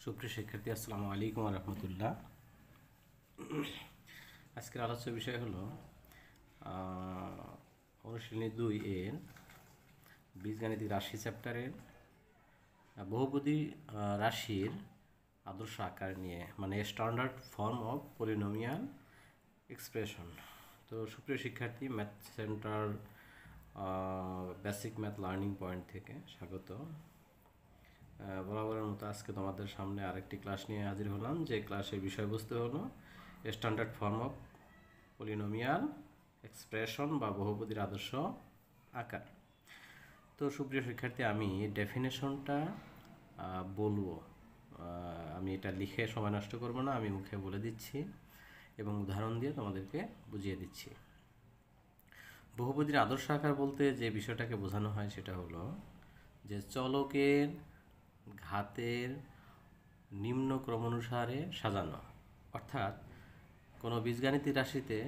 সুপ্রিয় শিক্ষার্থী, আসসালামু আলাইকুম ওয়া রাহমাতুল্লাহ। আজকের আলোচ্য বিষয় হলো অনুশীলনী 2 এর বীজগাণিতিক রাশি চ্যাপ্টারের বহুপদী রাশির আদর্শ আকার নিয়ে, মানে standard form of polynomial expression. তো সুপ্রিয় শিক্ষার্থী, math centre basic math learning point থেকে স্বাগত। বরাবরের মতো আজকে তোমাদের সামনে আরেকটি ক্লাস নিয়ে হাজির হলাম, যে ক্লাসের বিষয়বস্তু হলো standard form of polynomial expression বা বহুপদীর আদর্শ আকার। তো সুপ্রিয় শিক্ষার্থী, আমি ডেফিনেশনটা বলবো, আমি এটা লিখে সময় নষ্ট করব না, আমি মুখে বলে দিচ্ছি এবং উদাহরণ দিয়ে তোমাদেরকে বুঝিয়ে দিচ্ছি। বহুপদীর আদর্শ আকার বলতে যে বিষয়টাকে বোঝানো হয় সেটা হলো যে চলকের ঘাতের নিম্ন ক্রমানুসারে সাজানো, অর্থাৎ কোনো বীজগাণিতিক রাশিতে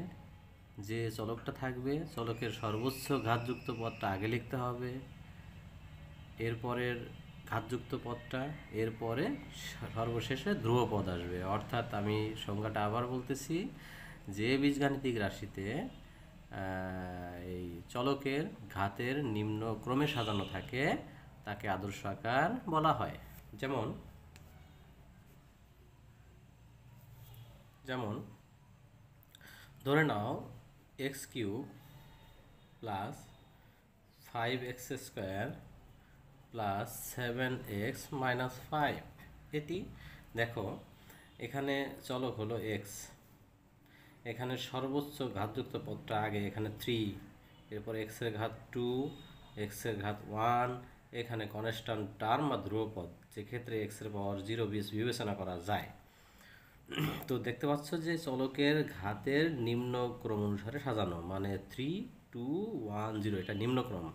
যে চলকটা থাকবে, চলকের সর্বোচ্চ ঘাতযুক্ত পদটা আগে লিখতে হবে, এরপরের ঘাতযুক্ত পদটা, এরপরে সর্বশেষে ধ্রুব পদ আসবে। অর্থাৎ আমি সংজ্ঞাটা আবার বলতেছি, যে বীজগাণিতিক রাশিতে এই চলকের ঘাতের নিম্ন ক্রমে সাজানো থাকে তাকে আদর্শ আকার বলা হয়। যেমন ধরে নাও X cube plus 5x square plus 7x minus 5। এটি দেখো, এখানে চলক হলো এক্স, এখানে সর্বোচ্চ ঘাতযুক্ত পদটা আগে, এখানে 3, এরপর এক্সের ঘাত 2, এক্সের ঘাত 1, এখানে কনস্ট্যান্ট টার্ম বা ধ্রুবপদ, যেক্ষেত্রে এক্সের পাওয়ার 0 বিবেচনা করা যায়। তো দেখতে পাচ্ছ যে চলকের ঘাতের নিম্ন ক্রম অনুসারে সাজানো, মানে 3, 2, 1, 0, এটা নিম্নক্রম,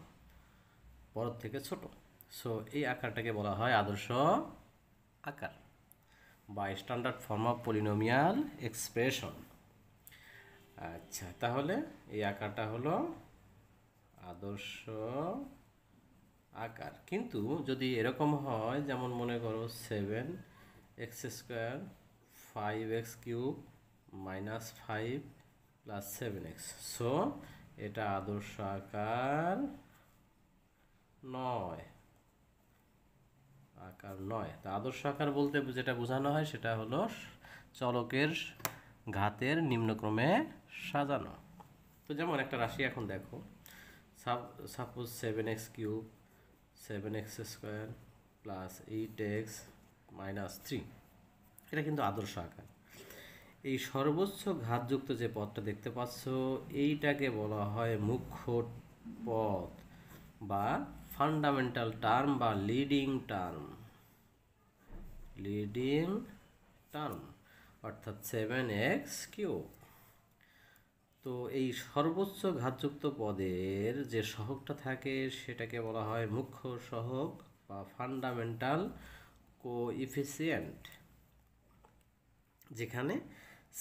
বড় থেকে ছোট। সো এই আকারটাকে বলা হয় আদর্শ আকার বা standard form of polynomial expression. আচ্ছা, তাহলে এই আকারটা হলো আদর্শ আকার। কিন্তু যদি এরকম হয়, যেমন মনে করো 7x square 5x cube minus 5 plus 7x, so এটা আদর্শ আকার নয়। তা আদর্শ আকার বলতে যেটা বোঝানো হয় সেটা হলো চলকের ঘাতের নিম্নক্রমে সাজানো। তো যেমন একটা রাশি এখন দেখো, suppose 7x cube 7x square plus 8x minus 3, এটা কিন্তু আদর্শ আকার। এই সর্বোচ্চ ঘাতযুক্ত যে পদটা দেখতে পাচ্ছ, এইটাকে বলা হয় মুখ্য পদ বা ফান্ডামেন্টাল টার্ম বা লিডিং টার্ম, অর্থাৎ 7x কিউব। তো এই সর্বোচ্চ ঘাতযুক্ত পদের যে সহগটা থাকে সেটাকে বলা হয় মুখ্য সহগ বা ফান্ডামেন্টাল কোএফিসিয়েন্ট, যেখানে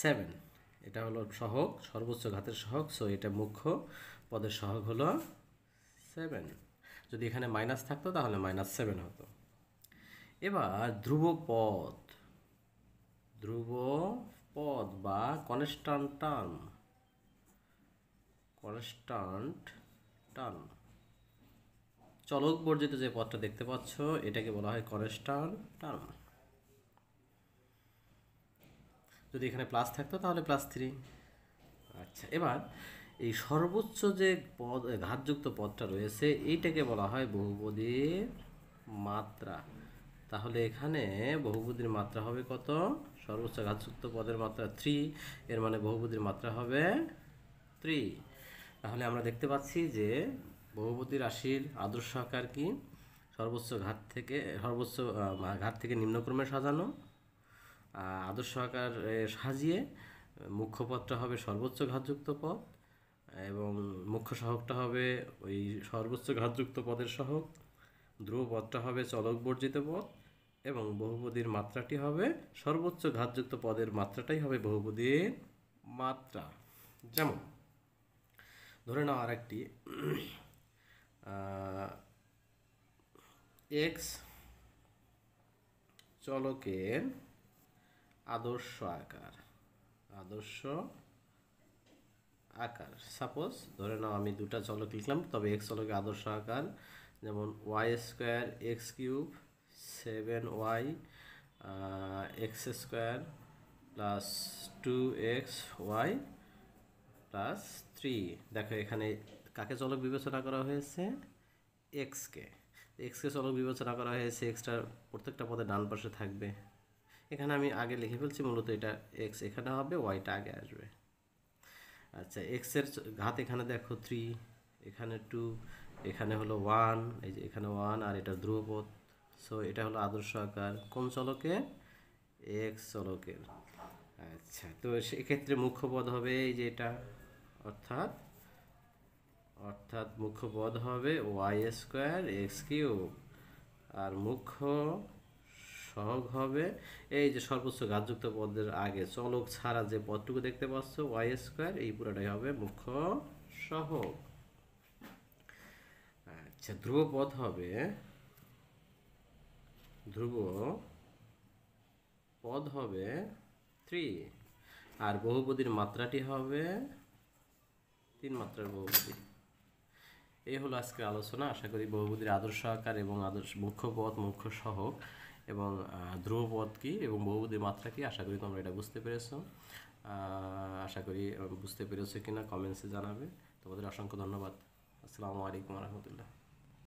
7 এটা হলো সহগ, সর্বোচ্চ ঘাতের সহগ, সো এটা মুখ্য পদের সহগ হলো 7। যদি এখানে মাইনাস থাকতো তাহলে -7 হতো। এবার ধ্রুব পদ বা কনস্ট্যান্ট টার্ম, চলক বর্জিত যে পদটা দেখতে পাচ্ছ এটাকে বলা হয় কনস্ট্যান্ট টার্ম। যদি এখানে প্লাস থাকতো তাহলে +3। আচ্ছা, এবার এই সর্বোচ্চ যে পদ ঘাতযুক্ত পদটা রয়েছে এইটাকে বলা হয় বহুপদীর মাত্রা। তাহলে এখানে বহুপদীর মাত্রা হবে কত? সর্বোচ্চ ঘাতযুক্ত পদের মাত্রা 3, এর মানে বহুপদীর মাত্রা হবে 3। তাহলে আমরা দেখতে পাচ্ছি যে বহুপদী রাশির আদর্শ আকার কি? সর্বোচ্চ ঘাত থেকে নিম্নক্রমে সাজানো। আদর্শ আকার সাজিয়ে মুখ্য পদটা হবে সর্বোচ্চ ঘাতযুক্ত পদ এবং মুখ্য সহগটা হবে ওই সর্বোচ্চ ঘাতযুক্ত পদের সহগ, ধ্রুব পদটা হবে চলক বর্জিত পদ এবং বহুপদীর মাত্রাটি হবে সর্বোচ্চ ঘাতযুক্ত পদের মাত্রাটাই হবে বহুপদীর মাত্রা। যেমন ধরে নাও আরেকটি x চলকের আদর্শ আকার। সাপোজ ধরে নাও আমি দুটা চলক লিখলাম, তবে এক্স চলকের আদর্শ আকার, যেমন y square x cube 7y x square plus 2x y plus 3। দেখো এখানে কাকে চলক বিবেচনা করা হয়েছে? এক্সকে চলক বিবেচনা করা হয়েছে। এক্সটার প্রত্যেকটা পদে ডান পাশে থাকবে। এখানে আমি আগে লিখে ফেলছি, মূলত এটা এক্স এখানে হবে, ওয়াইটা আগে আসবে। আচ্ছা, এক্সের ঘাত এখানে দেখো 3, এখানে 2, এখানে হলো 1, এই যে এখানে 1, আর এটা ধ্রুবপদ। সো এটা হলো আদর্শ আকার কোন চলকে? এক্স চলকের। আচ্ছা, তো সেক্ষেত্রে মুখ্য পদ হবে এই যে এটা, অর্থাৎ মুখ্য পদ হবে ওয়াই স্কোয়ার এক্স কিউব, আর মুখ্য সহগ হবে এই যে সর্বোচ্চ ঘাতযুক্ত পদের আগে চলক ছাড়া যে পদটুকু দেখতে পাচ্ছ ওয়াই স্কোয়ার, এই পুরোটাই হবে মুখ্য সহগ। আচ্ছা, ধ্রুব পদ হবে 3, আর বহুপদীর মাত্রাটি হবে 3 মাত্রার বহুপদী। এই হলো আজকের আলোচনা। আশা করি বহুপদীর আদর্শ আকার এবং মুখ্য পদ, মুখ্য সহগ এবং ধ্রুবপদ কী এবং বহুপদীর মাত্রা কী, আশা করি তোমরা এটা বুঝতে পেরেছো। আশা করি বুঝতে পেরেছো কিনা কমেন্টসে জানাবে। তোমাদের অসংখ্য ধন্যবাদ। আসসালামু আলাইকুম রহমতুল্লাহ।